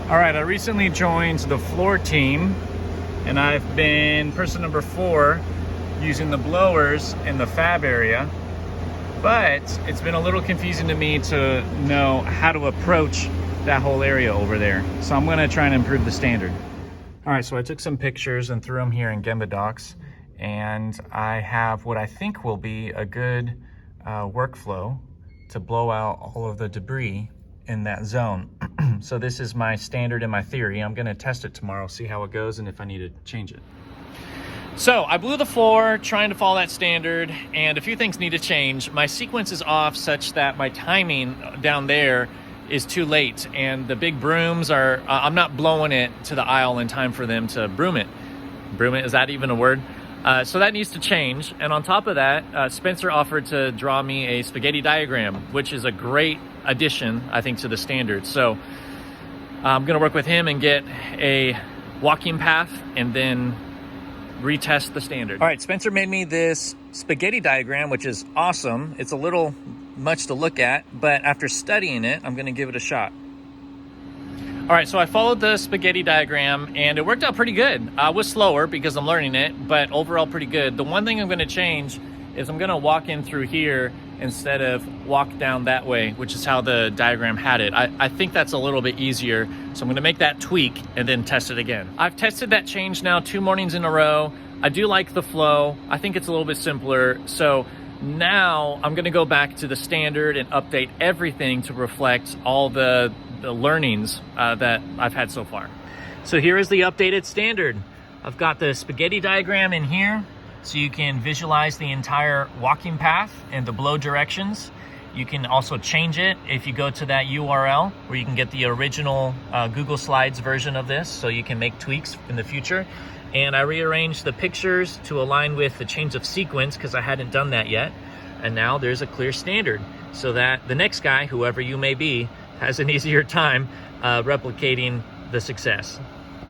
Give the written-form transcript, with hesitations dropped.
All right, I recently joined the floor team and I've been person number 4 using the blowers in the fab area, but it's been a little confusing to me to know how to approach that whole area over there. So I'm gonna try and improve the standard. All right, so I took some pictures and threw them here in Gemba Docs, and I have what I think will be a good workflow to blow out all of the debris in that zone. So this is my standard and my theory. I'm gonna test it tomorrow, see how it goes, and if I need to change it. So I blew the floor trying to follow that standard, and a few things need to change. My sequence is off such that my timing down there is too late, and the big brooms are, I'm not blowing it to the aisle in time for them to broom it. Broom it, is that even a word? So that needs to change. And on top of that, Spencer offered to draw me a spaghetti diagram, which is a great addition, I think, to the standard. So I'm gonna work with him and get a walking path and then retest the standard. All right, Spencer made me this spaghetti diagram, which is awesome. It's a little much to look at, but after studying it, I'm gonna give it a shot. All right, so I followed the spaghetti diagram and it worked out pretty good. I was slower because I'm learning it, but overall pretty good. The one thing I'm gonna change is I'm gonna walk in through here instead of walk down that way, which is how the diagram had it. I think that's a little bit easier, so I'm gonna make that tweak and then test it again. I've tested that change now 2 mornings in a row. I do like the flow. I think it's a little bit simpler. So now I'm gonna go back to the standard and update everything to reflect all the learnings that I've had so far. So here is the updated standard. I've got the spaghetti diagram in here so you can visualize the entire walking path and the blow directions. You can also change it if you go to that URL where you can get the original Google Slides version of this, so you can make tweaks in the future. And I rearranged the pictures to align with the change of sequence because I hadn't done that yet. And now there's a clear standard so that the next guy, whoever you may be, has an easier time replicating the success.